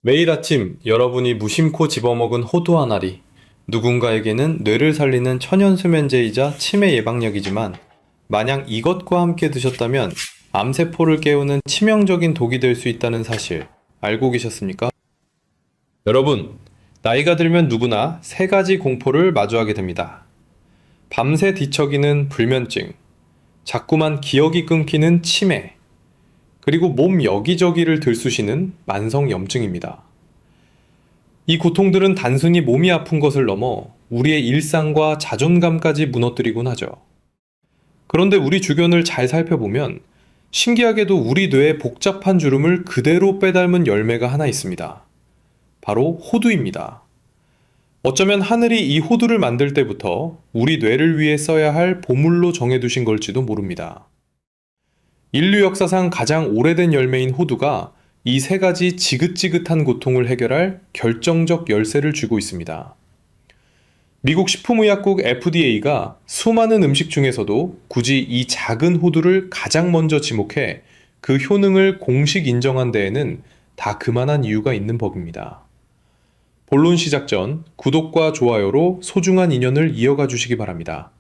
매일 아침 여러분이 무심코 집어먹은 호두 한 알이 누군가에게는 뇌를 살리는 천연수면제이자 치매 예방약이지만 만약 이것과 함께 드셨다면 암세포를 깨우는 치명적인 독이 될 수 있다는 사실 알고 계셨습니까? 여러분, 나이가 들면 누구나 세 가지 공포를 마주하게 됩니다. 밤새 뒤척이는 불면증, 자꾸만 기억이 끊기는 치매, 그리고 몸 여기저기를 들쑤시는 만성염증입니다. 이 고통들은 단순히 몸이 아픈 것을 넘어 우리의 일상과 자존감까지 무너뜨리곤 하죠. 그런데 우리 주변을 잘 살펴보면 신기하게도 우리 뇌의 복잡한 주름을 그대로 빼닮은 열매가 하나 있습니다. 바로 호두입니다. 어쩌면 하늘이 이 호두를 만들 때부터 우리 뇌를 위해 써야 할 보물로 정해두신 걸지도 모릅니다. 인류 역사상 가장 오래된 열매인 호두가 이 세 가지 지긋지긋한 고통을 해결할 결정적 열쇠를 쥐고 있습니다. 미국 식품의약국 FDA가 수많은 음식 중에서도 굳이 이 작은 호두를 가장 먼저 지목해 그 효능을 공식 인정한 데에는 다 그만한 이유가 있는 법입니다. 본론 시작 전 구독과 좋아요로 소중한 인연을 이어가 주시기 바랍니다.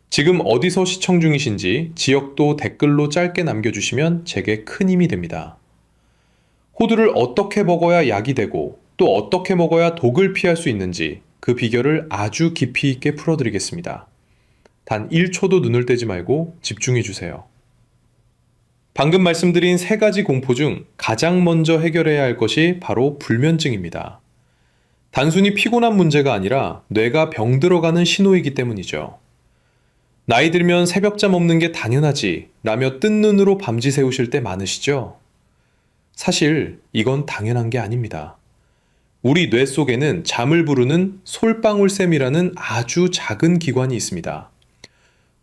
지금 어디서 시청 중이신지 지역도 댓글로 짧게 남겨주시면 제게 큰 힘이 됩니다. 호두를 어떻게 먹어야 약이 되고 또 어떻게 먹어야 독을 피할 수 있는지 그 비결을 아주 깊이 있게 풀어드리겠습니다. 단 1초도 눈을 떼지 말고 집중해 주세요. 방금 말씀드린 세 가지 공포 중 가장 먼저 해결해야 할 것이 바로 불면증입니다. 단순히 피곤한 문제가 아니라 뇌가 병들어가는 신호이기 때문이죠. 나이 들면 새벽잠 없는 게 당연하지 라며 뜬 눈으로 밤지 새우실 때 많으시죠? 사실 이건 당연한 게 아닙니다. 우리 뇌 속에는 잠을 부르는 솔방울샘이라는 아주 작은 기관이 있습니다.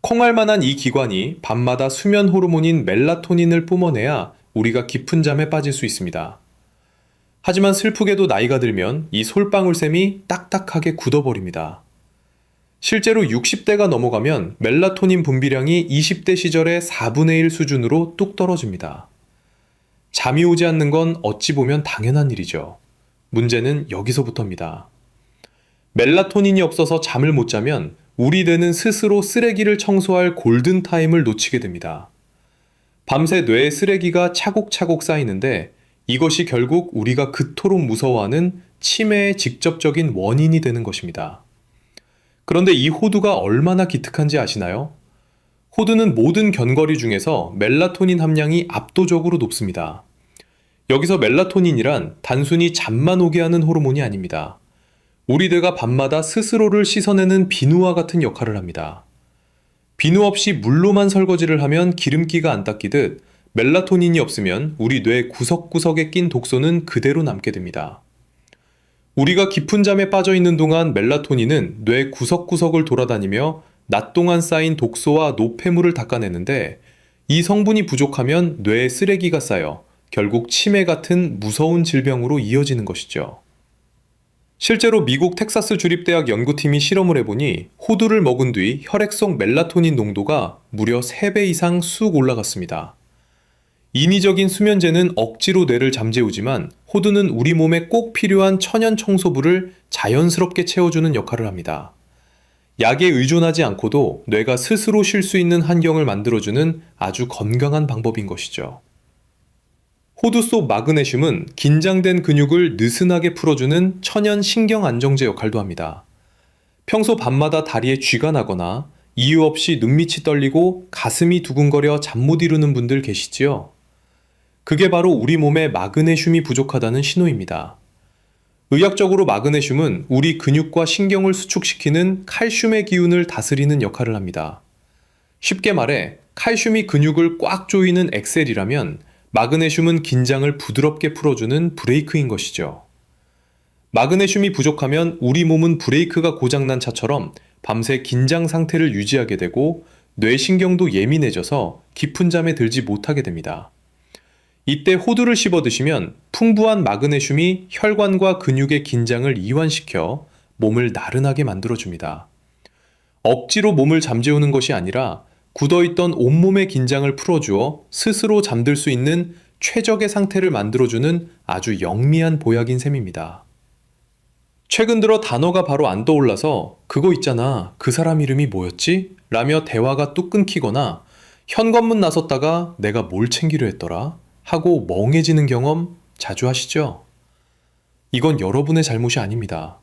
콩알만한 이 기관이 밤마다 수면 호르몬인 멜라토닌을 뿜어내야 우리가 깊은 잠에 빠질 수 있습니다. 하지만 슬프게도 나이가 들면 이 솔방울샘이 딱딱하게 굳어버립니다. 실제로 60대가 넘어가면 멜라토닌 분비량이 20대 시절의 4분의 1 수준으로 뚝 떨어집니다. 잠이 오지 않는 건 어찌 보면 당연한 일이죠. 문제는 여기서부터입니다. 멜라토닌이 없어서 잠을 못 자면 우리 뇌는 스스로 쓰레기를 청소할 골든타임을 놓치게 됩니다. 밤새 뇌에 쓰레기가 차곡차곡 쌓이는데 이것이 결국 우리가 그토록 무서워하는 치매의 직접적인 원인이 되는 것입니다. 그런데 이 호두가 얼마나 기특한지 아시나요? 호두는 모든 견과류 중에서 멜라토닌 함량이 압도적으로 높습니다. 여기서 멜라토닌이란 단순히 잠만 오게 하는 호르몬이 아닙니다. 우리 뇌가 밤마다 스스로를 씻어내는 비누와 같은 역할을 합니다. 비누 없이 물로만 설거지를 하면 기름기가 안 닦이듯 멜라토닌이 없으면 우리 뇌 구석구석에 낀 독소는 그대로 남게 됩니다. 우리가 깊은 잠에 빠져 있는 동안 멜라토닌은 뇌 구석구석을 돌아다니며 낮 동안 쌓인 독소와 노폐물을 닦아내는데 이 성분이 부족하면 뇌에 쓰레기가 쌓여 결국 치매 같은 무서운 질병으로 이어지는 것이죠. 실제로 미국 텍사스 주립대학 연구팀이 실험을 해보니 호두를 먹은 뒤 혈액 속 멜라토닌 농도가 무려 3배 이상 쑥 올라갔습니다. 인위적인 수면제는 억지로 뇌를 잠재우지만 호두는 우리 몸에 꼭 필요한 천연 청소부를 자연스럽게 채워주는 역할을 합니다. 약에 의존하지 않고도 뇌가 스스로 쉴 수 있는 환경을 만들어주는 아주 건강한 방법인 것이죠. 호두 속 마그네슘은 긴장된 근육을 느슨하게 풀어주는 천연 신경 안정제 역할도 합니다. 평소 밤마다 다리에 쥐가 나거나 이유 없이 눈밑이 떨리고 가슴이 두근거려 잠 못 이루는 분들 계시지요? 그게 바로 우리 몸에 마그네슘이 부족하다는 신호입니다. 의학적으로 마그네슘은 우리 근육과 신경을 수축시키는 칼슘의 기운을 다스리는 역할을 합니다. 쉽게 말해 칼슘이 근육을 꽉 조이는 엑셀이라면 마그네슘은 긴장을 부드럽게 풀어주는 브레이크인 것이죠. 마그네슘이 부족하면 우리 몸은 브레이크가 고장난 차처럼 밤새 긴장 상태를 유지하게 되고 뇌신경도 예민해져서 깊은 잠에 들지 못하게 됩니다. 이때 호두를 씹어 드시면 풍부한 마그네슘이 혈관과 근육의 긴장을 이완시켜 몸을 나른하게 만들어줍니다. 억지로 몸을 잠재우는 것이 아니라 굳어있던 온몸의 긴장을 풀어주어 스스로 잠들 수 있는 최적의 상태를 만들어주는 아주 영리한 보약인 셈입니다. 최근 들어 단어가 바로 안 떠올라서 그거 있잖아, 그 사람 이름이 뭐였지? 라며 대화가 뚝 끊기거나 현관문 나섰다가 내가 뭘 챙기려 했더라? 하고 멍해지는 경험 자주 하시죠? 이건 여러분의 잘못이 아닙니다.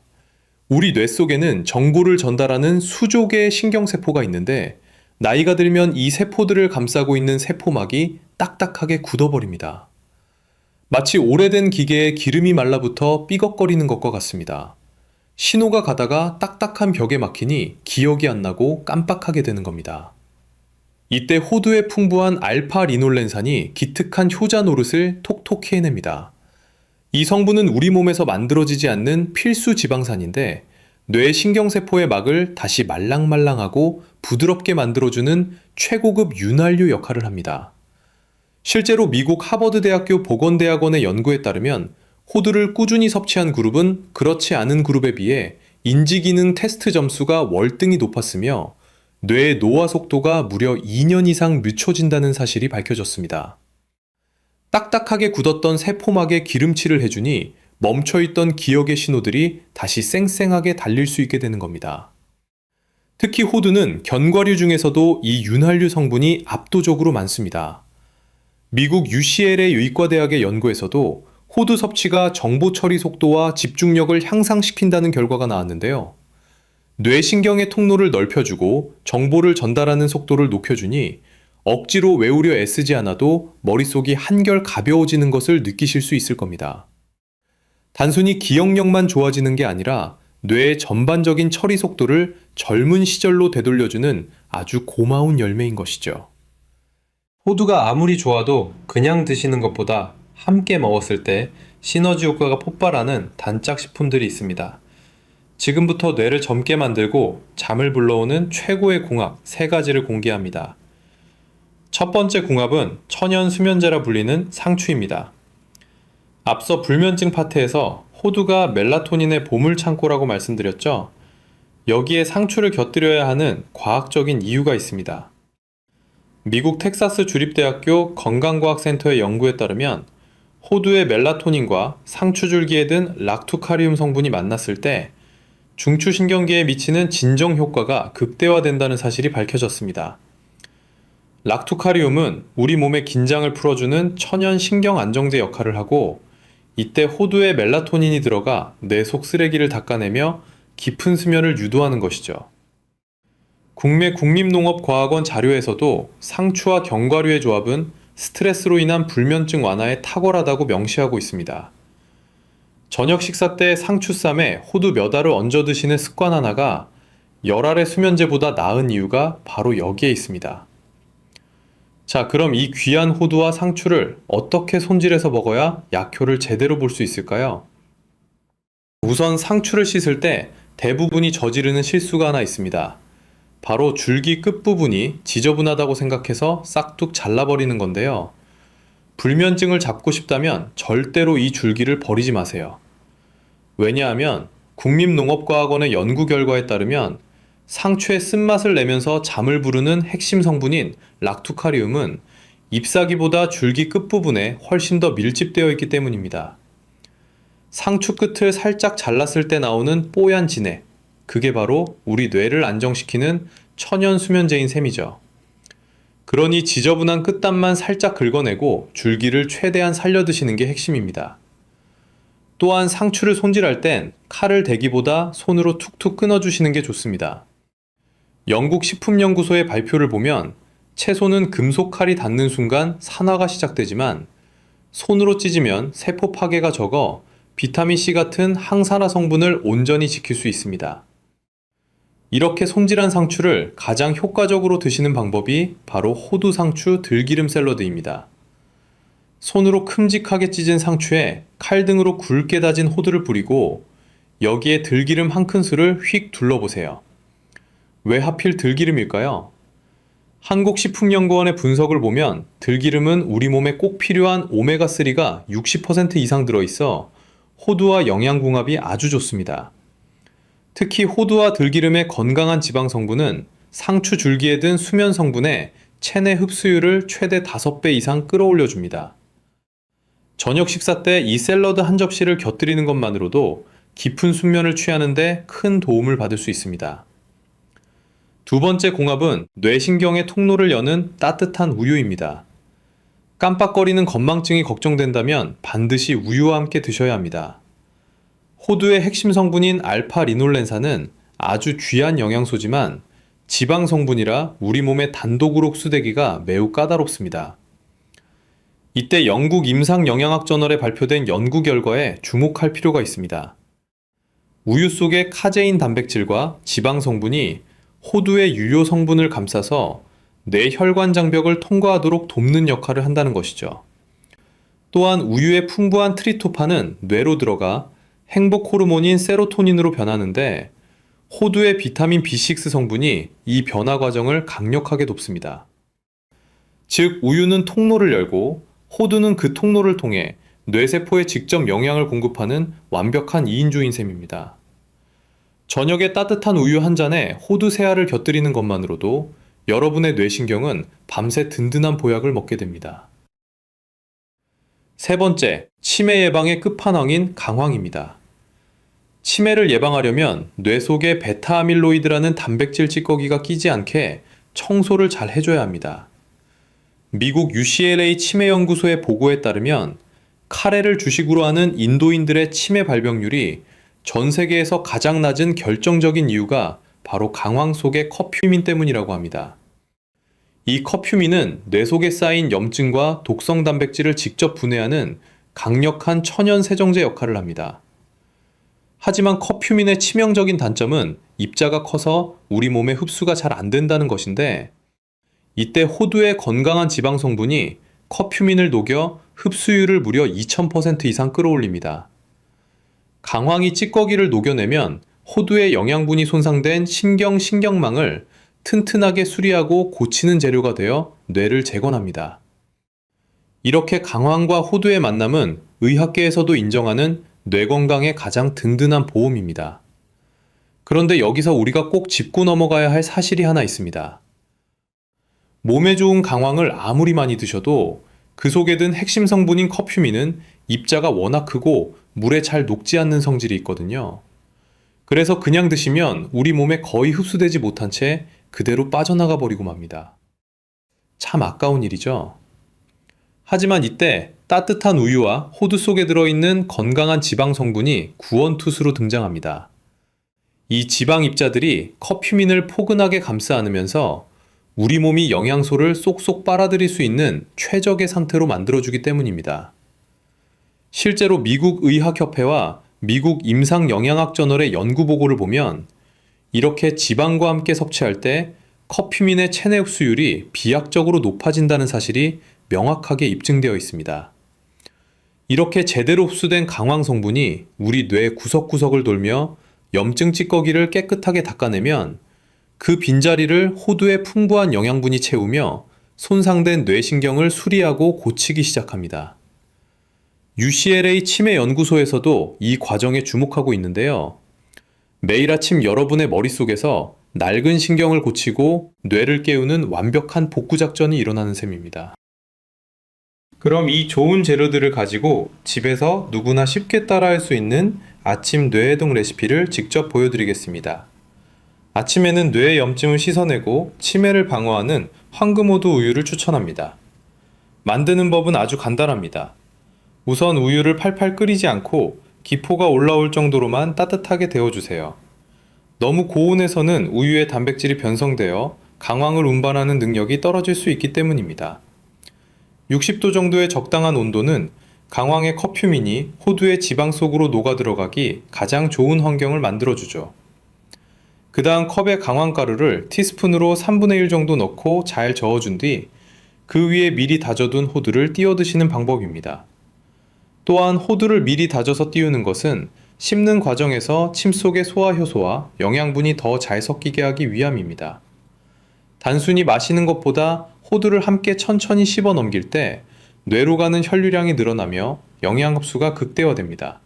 우리 뇌 속에는 정보를 전달하는 수조 개의 신경세포가 있는데 나이가 들면 이 세포들을 감싸고 있는 세포막이 딱딱하게 굳어버립니다. 마치 오래된 기계에 기름이 말라붙어 삐걱거리는 것과 같습니다. 신호가 가다가 딱딱한 벽에 막히니 기억이 안 나고 깜빡하게 되는 겁니다. 이때 호두에 풍부한 알파 리놀렌산이 기특한 효자 노릇을 톡톡히 해냅니다. 이 성분은 우리 몸에서 만들어지지 않는 필수 지방산인데 뇌 신경세포의 막을 다시 말랑말랑하고 부드럽게 만들어주는 최고급 윤활유 역할을 합니다. 실제로 미국 하버드 대학교 보건대학원의 연구에 따르면 호두를 꾸준히 섭취한 그룹은 그렇지 않은 그룹에 비해 인지기능 테스트 점수가 월등히 높았으며 뇌의 노화 속도가 무려 2년 이상 늦춰진다는 사실이 밝혀졌습니다. 딱딱하게 굳었던 세포막에 기름칠을 해주니 멈춰있던 기억의 신호들이 다시 쌩쌩하게 달릴 수 있게 되는 겁니다. 특히 호두는 견과류 중에서도 이 윤활유 성분이 압도적으로 많습니다. 미국 UCLA 의과대학의 연구에서도 호두 섭취가 정보 처리 속도와 집중력을 향상시킨다는 결과가 나왔는데요. 뇌신경의 통로를 넓혀주고 정보를 전달하는 속도를 높여주니 억지로 외우려 애쓰지 않아도 머릿속이 한결 가벼워지는 것을 느끼실 수 있을 겁니다. 단순히 기억력만 좋아지는 게 아니라 뇌의 전반적인 처리 속도를 젊은 시절로 되돌려주는 아주 고마운 열매인 것이죠. 호두가 아무리 좋아도 그냥 드시는 것보다 함께 먹었을 때 시너지 효과가 폭발하는 단짝 식품들이 있습니다. 지금부터 뇌를 젊게 만들고 잠을 불러오는 최고의 궁합 3가지를 공개합니다. 첫 번째 궁합은 천연 수면제라 불리는 상추입니다. 앞서 불면증 파트에서 호두가 멜라토닌의 보물창고라고 말씀드렸죠? 여기에 상추를 곁들여야 하는 과학적인 이유가 있습니다. 미국 텍사스 주립대학교 건강과학센터의 연구에 따르면 호두의 멜라토닌과 상추줄기에 든 락투카리움 성분이 만났을 때 중추신경계에 미치는 진정 효과가 극대화된다는 사실이 밝혀졌습니다. 락투카리움은 우리 몸의 긴장을 풀어주는 천연 신경 안정제 역할을 하고 이때 호두에 멜라토닌이 들어가 뇌 속 쓰레기를 닦아내며 깊은 수면을 유도하는 것이죠. 국내 국립농업과학원 자료에서도 상추와 견과류의 조합은 스트레스로 인한 불면증 완화에 탁월하다고 명시하고 있습니다. 저녁 식사 때 상추쌈에 호두 몇 알을 얹어 드시는 습관 하나가 열알의 수면제보다 나은 이유가 바로 여기에 있습니다. 자, 그럼 이 귀한 호두와 상추를 어떻게 손질해서 먹어야 약효를 제대로 볼 수 있을까요? 우선 상추를 씻을 때 대부분이 저지르는 실수가 하나 있습니다. 바로 줄기 끝부분이 지저분하다고 생각해서 싹둑 잘라버리는 건데요. 불면증을 잡고 싶다면 절대로 이 줄기를 버리지 마세요. 왜냐하면 국립농업과학원의 연구 결과에 따르면 상추의 쓴맛을 내면서 잠을 부르는 핵심 성분인 락투카리움은 잎사귀보다 줄기 끝부분에 훨씬 더 밀집되어 있기 때문입니다. 상추 끝을 살짝 잘랐을 때 나오는 뽀얀 진액, 그게 바로 우리 뇌를 안정시키는 천연 수면제인 셈이죠. 그러니 지저분한 끝단만 살짝 긁어내고 줄기를 최대한 살려 드시는 게 핵심입니다. 또한 상추를 손질할 땐 칼을 대기보다 손으로 툭툭 끊어주시는 게 좋습니다. 영국 식품연구소의 발표를 보면 채소는 금속 칼이 닿는 순간 산화가 시작되지만 손으로 찢으면 세포 파괴가 적어 비타민C 같은 항산화 성분을 온전히 지킬 수 있습니다. 이렇게 손질한 상추를 가장 효과적으로 드시는 방법이 바로 호두 상추 들기름 샐러드입니다. 손으로 큼직하게 찢은 상추에 칼등으로 굵게 다진 호두를 뿌리고 여기에 들기름 한 큰술을 휙 둘러보세요. 왜 하필 들기름일까요? 한국식품연구원의 분석을 보면 들기름은 우리 몸에 꼭 필요한 오메가3가 60% 이상 들어있어 호두와 영양궁합이 아주 좋습니다. 특히 호두와 들기름의 건강한 지방 성분은 상추 줄기에 든 수면 성분의 체내 흡수율을 최대 5배 이상 끌어올려 줍니다. 저녁 식사 때 이 샐러드 한 접시를 곁들이는 것만으로도 깊은 숙면을 취하는데 큰 도움을 받을 수 있습니다. 두 번째 공합은 뇌신경의 통로를 여는 따뜻한 우유입니다. 깜빡거리는 건망증이 걱정된다면 반드시 우유와 함께 드셔야 합니다. 호두의 핵심 성분인 알파 리놀렌산은 아주 귀한 영양소지만 지방 성분이라 우리 몸에 단독으로 흡수되기가 매우 까다롭습니다. 이때 영국 임상영양학 저널에 발표된 연구 결과에 주목할 필요가 있습니다. 우유 속의 카제인 단백질과 지방 성분이 호두의 유효 성분을 감싸서 뇌 혈관 장벽을 통과하도록 돕는 역할을 한다는 것이죠. 또한 우유의 풍부한 트리토판은 뇌로 들어가 행복 호르몬인 세로토닌으로 변하는데 호두의 비타민 B6 성분이 이 변화 과정을 강력하게 돕습니다. 즉, 우유는 통로를 열고 호두는 그 통로를 통해 뇌세포에 직접 영양을 공급하는 완벽한 2인조인 셈입니다. 저녁에 따뜻한 우유 한 잔에 호두 세 알을 곁들이는 것만으로도 여러분의 뇌신경은 밤새 든든한 보약을 먹게 됩니다. 세 번째, 치매 예방의 끝판왕인 강황입니다. 치매를 예방하려면 뇌 속에 베타아밀로이드라는 단백질 찌꺼기가 끼지 않게 청소를 잘 해줘야 합니다. 미국 UCLA 치매연구소의 보고에 따르면 카레를 주식으로 하는 인도인들의 치매 발병률이 전 세계에서 가장 낮은 결정적인 이유가 바로 강황 속의 커큐민 때문이라고 합니다. 이 커큐민은 뇌 속에 쌓인 염증과 독성 단백질을 직접 분해하는 강력한 천연 세정제 역할을 합니다. 하지만 커큐민의 치명적인 단점은 입자가 커서 우리 몸에 흡수가 잘 안 된다는 것인데, 이때 호두의 건강한 지방 성분이 커큐민을 녹여 흡수율을 무려 2000% 이상 끌어올립니다. 강황이 찌꺼기를 녹여내면 호두의 영양분이 손상된 신경망을 튼튼하게 수리하고 고치는 재료가 되어 뇌를 재건합니다. 이렇게 강황과 호두의 만남은 의학계에서도 인정하는 뇌 건강의 가장 든든한 보험입니다. 그런데 여기서 우리가 꼭 짚고 넘어가야 할 사실이 하나 있습니다. 몸에 좋은 강황을 아무리 많이 드셔도 그 속에 든 핵심 성분인 커큐민은 입자가 워낙 크고 물에 잘 녹지 않는 성질이 있거든요. 그래서 그냥 드시면 우리 몸에 거의 흡수되지 못한 채 그대로 빠져나가 버리고 맙니다. 참 아까운 일이죠. 하지만 이때 따뜻한 우유와 호두 속에 들어있는 건강한 지방 성분이 구원투수로 등장합니다. 이 지방 입자들이 커큐민을 포근하게 감싸 안으면서 우리 몸이 영양소를 쏙쏙 빨아들일 수 있는 최적의 상태로 만들어주기 때문입니다. 실제로 미국 의학협회와 미국 임상영양학 저널의 연구 보고를 보면 이렇게 지방과 함께 섭취할 때 커큐민의 체내 흡수율이 비약적으로 높아진다는 사실이 명확하게 입증되어 있습니다. 이렇게 제대로 흡수된 강황 성분이 우리 뇌 구석구석을 돌며 염증 찌꺼기를 깨끗하게 닦아내면 그 빈자리를 호두의 풍부한 영양분이 채우며 손상된 뇌신경을 수리하고 고치기 시작합니다. UCLA 치매 연구소에서도 이 과정에 주목하고 있는데요. 매일 아침 여러분의 머릿속에서 낡은 신경을 고치고 뇌를 깨우는 완벽한 복구 작전이 일어나는 셈입니다. 그럼 이 좋은 재료들을 가지고 집에서 누구나 쉽게 따라할 수 있는 아침 뇌해동 레시피를 직접 보여드리겠습니다. 아침에는 뇌의 염증을 씻어내고 치매를 방어하는 황금호두 우유를 추천합니다. 만드는 법은 아주 간단합니다. 우선 우유를 팔팔 끓이지 않고 기포가 올라올 정도로만 따뜻하게 데워주세요. 너무 고온에서는 우유의 단백질이 변성되어 강황을 운반하는 능력이 떨어질 수 있기 때문입니다. 60도 정도의 적당한 온도는 강황의 커큐민이 호두의 지방 속으로 녹아 들어가기 가장 좋은 환경을 만들어주죠. 그 다음 컵에 강황가루를 티스푼으로 3분의 1 정도 넣고 잘 저어준 뒤 그 위에 미리 다져둔 호두를 띄워 드시는 방법입니다. 또한 호두를 미리 다져서 띄우는 것은 씹는 과정에서 침 속의 소화효소와 영양분이 더 잘 섞이게 하기 위함입니다. 단순히 마시는 것보다 호두를 함께 천천히 씹어 넘길 때 뇌로 가는 혈류량이 늘어나며 영양 흡수가 극대화됩니다.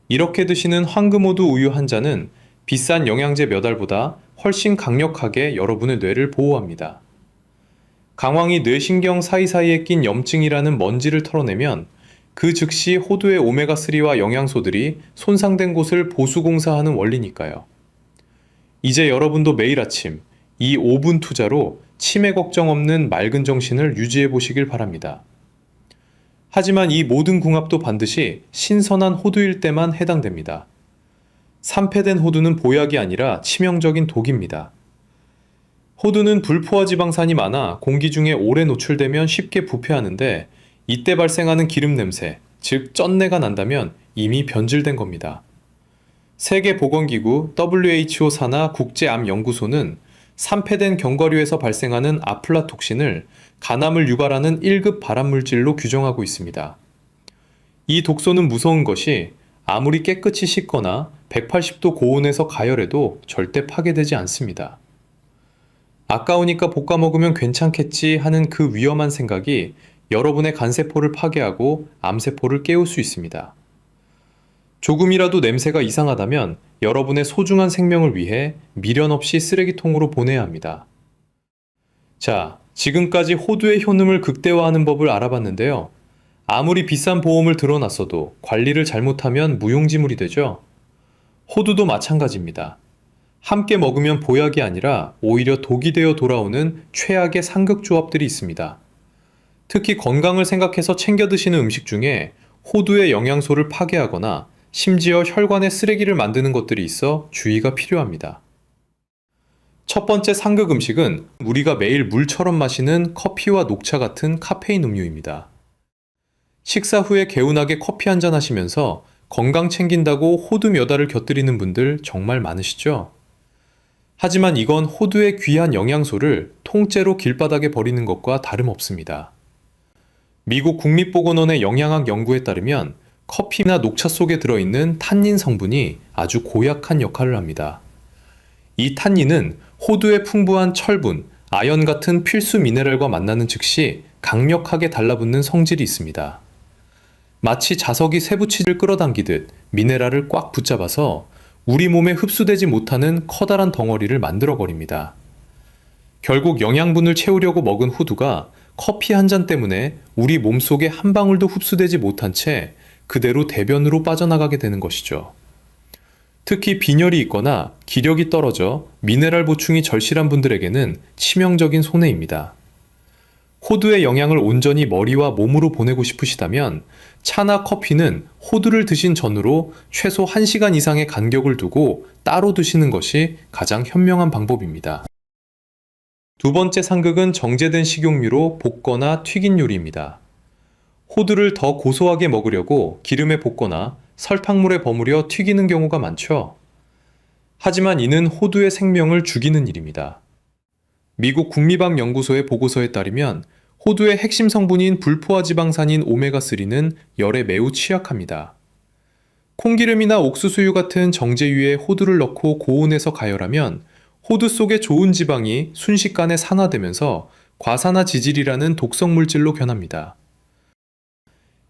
이렇게 드시는 황금호두 우유 한 잔은 비싼 영양제 몇 알보다 훨씬 강력하게 여러분의 뇌를 보호합니다. 강황이 뇌신경 사이사이에 낀 염증이라는 먼지를 털어내면 그 즉시 호두의 오메가3와 영양소들이 손상된 곳을 보수공사하는 원리니까요. 이제 여러분도 매일 아침 이 5분 투자로 치매 걱정 없는 맑은 정신을 유지해 보시길 바랍니다. 하지만 이 모든 궁합도 반드시 신선한 호두일 때만 해당됩니다. 산패된 호두는 보약이 아니라 치명적인 독입니다. 호두는 불포화 지방산이 많아 공기 중에 오래 노출되면 쉽게 부패하는데 이때 발생하는 기름 냄새, 즉 쩐내가 난다면 이미 변질된 겁니다. 세계보건기구 WHO 산하 국제암연구소는 산패된 견과류에서 발생하는 아플라톡신을 간암을 유발하는 1급 발암물질로 규정하고 있습니다. 이 독소는 무서운 것이 아무리 깨끗이 씻거나 180도 고온에서 가열해도 절대 파괴되지 않습니다. 아까우니까 볶아 먹으면 괜찮겠지 하는 그 위험한 생각이 여러분의 간세포를 파괴하고 암세포를 깨울 수 있습니다. 조금이라도 냄새가 이상하다면 여러분의 소중한 생명을 위해 미련 없이 쓰레기통으로 보내야 합니다. 자, 지금까지 호두의 효능을 극대화하는 법을 알아봤는데요. 아무리 비싼 보험을 들어놨어도 관리를 잘못하면 무용지물이 되죠. 호두도 마찬가지입니다. 함께 먹으면 보약이 아니라 오히려 독이 되어 돌아오는 최악의 상극조합들이 있습니다. 특히 건강을 생각해서 챙겨 드시는 음식 중에 호두의 영양소를 파괴하거나 심지어 혈관에 쓰레기를 만드는 것들이 있어 주의가 필요합니다. 첫 번째 상극 음식은 우리가 매일 물처럼 마시는 커피와 녹차 같은 카페인 음료입니다. 식사 후에 개운하게 커피 한잔 하시면서 건강 챙긴다고 호두 몇 알을 곁들이는 분들 정말 많으시죠? 하지만 이건 호두의 귀한 영양소를 통째로 길바닥에 버리는 것과 다름없습니다. 미국 국립보건원의 영양학 연구에 따르면 커피나 녹차 속에 들어있는 탄닌 성분이 아주 고약한 역할을 합니다. 이 탄닌은 호두의 풍부한 철분, 아연 같은 필수 미네랄과 만나는 즉시 강력하게 달라붙는 성질이 있습니다. 마치 자석이 세부치를 끌어당기듯 미네랄을 꽉 붙잡아서 우리 몸에 흡수되지 못하는 커다란 덩어리를 만들어버립니다. 결국 영양분을 채우려고 먹은 호두가 커피 한 잔 때문에 우리 몸속에 한 방울도 흡수되지 못한 채 그대로 대변으로 빠져나가게 되는 것이죠. 특히 빈혈이 있거나 기력이 떨어져 미네랄 보충이 절실한 분들에게는 치명적인 손해입니다. 호두의 영양을 온전히 머리와 몸으로 보내고 싶으시다면 차나 커피는 호두를 드신 전후로 최소 1시간 이상의 간격을 두고 따로 드시는 것이 가장 현명한 방법입니다. 두 번째 상극은 정제된 식용유로 볶거나 튀긴 요리입니다. 호두를 더 고소하게 먹으려고 기름에 볶거나 설탕물에 버무려 튀기는 경우가 많죠. 하지만 이는 호두의 생명을 죽이는 일입니다. 미국 국립암연구소의 보고서에 따르면 호두의 핵심 성분인 불포화 지방산인 오메가3는 열에 매우 취약합니다. 콩기름이나 옥수수유 같은 정제유에 호두를 넣고 고온에서 가열하면 호두 속의 좋은 지방이 순식간에 산화되면서 과산화지질이라는 독성 물질로 변합니다.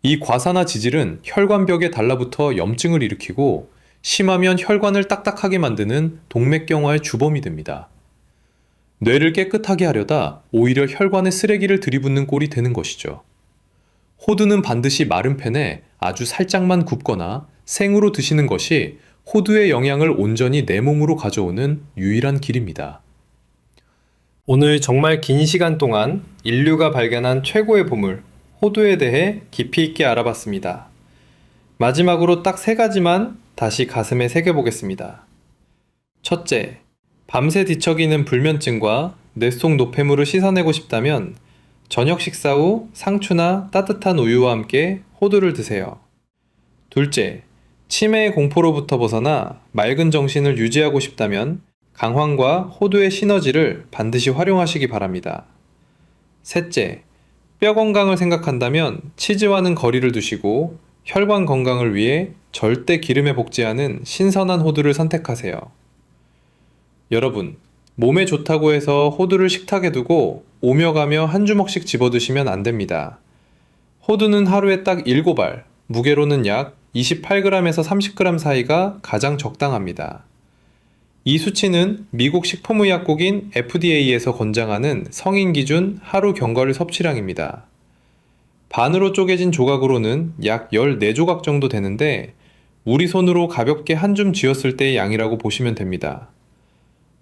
이 과산화지질은 혈관벽에 달라붙어 염증을 일으키고 심하면 혈관을 딱딱하게 만드는 동맥경화의 주범이 됩니다. 뇌를 깨끗하게 하려다 오히려 혈관에 쓰레기를 들이붓는 꼴이 되는 것이죠. 호두는 반드시 마른 팬에 아주 살짝만 굽거나 생으로 드시는 것이 호두의 영양을 온전히 내 몸으로 가져오는 유일한 길입니다. 오늘 정말 긴 시간 동안 인류가 발견한 최고의 보물, 호두에 대해 깊이 있게 알아봤습니다. 마지막으로 딱 3가지만 다시 가슴에 새겨보겠습니다. 첫째, 밤새 뒤척이는 불면증과 뇌 속 노폐물을 씻어내고 싶다면 저녁 식사 후 상추나 따뜻한 우유와 함께 호두를 드세요. 둘째, 치매의 공포로부터 벗어나 맑은 정신을 유지하고 싶다면 강황과 호두의 시너지를 반드시 활용하시기 바랍니다. 셋째, 뼈 건강을 생각한다면 치즈와는 거리를 두시고 혈관 건강을 위해 절대 기름에 볶지 않은 신선한 호두를 선택하세요. 여러분, 몸에 좋다고 해서 호두를 식탁에 두고 오며 가며 한 주먹씩 집어드시면 안 됩니다. 호두는 하루에 딱 7알, 무게로는 약 28g에서 30g 사이가 가장 적당합니다. 이 수치는 미국 식품의약국인 FDA에서 권장하는 성인 기준 하루 견과류 섭취량입니다. 반으로 쪼개진 조각으로는 약 14조각 정도 되는데 우리 손으로 가볍게 한 줌 쥐었을 때의 양이라고 보시면 됩니다.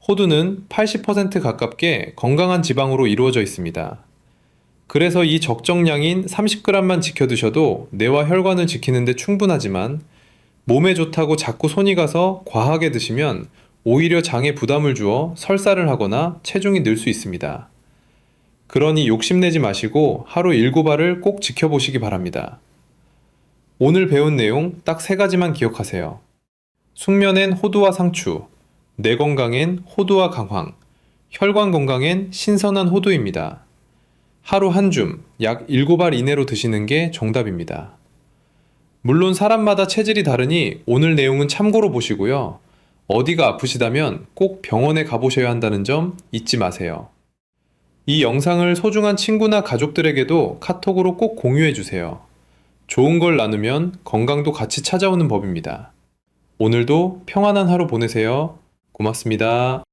호두는 80% 가깝게 건강한 지방으로 이루어져 있습니다. 그래서 이 적정량인 30g만 지켜 드셔도 뇌와 혈관을 지키는데 충분하지만 몸에 좋다고 자꾸 손이 가서 과하게 드시면 오히려 장에 부담을 주어 설사를 하거나 체중이 늘 수 있습니다. 그러니 욕심내지 마시고 하루 7알을 꼭 지켜보시기 바랍니다. 오늘 배운 내용 딱 3가지만 기억하세요. 숙면엔 호두와 상추, 뇌 건강엔 호두와 강황, 혈관 건강엔 신선한 호두입니다. 하루 한 줌, 약 7알 이내로 드시는 게 정답입니다. 물론 사람마다 체질이 다르니 오늘 내용은 참고로 보시고요. 어디가 아프시다면 꼭 병원에 가보셔야 한다는 점 잊지 마세요. 이 영상을 소중한 친구나 가족들에게도 카톡으로 꼭 공유해주세요. 좋은 걸 나누면 건강도 같이 찾아오는 법입니다. 오늘도 평안한 하루 보내세요. 고맙습니다.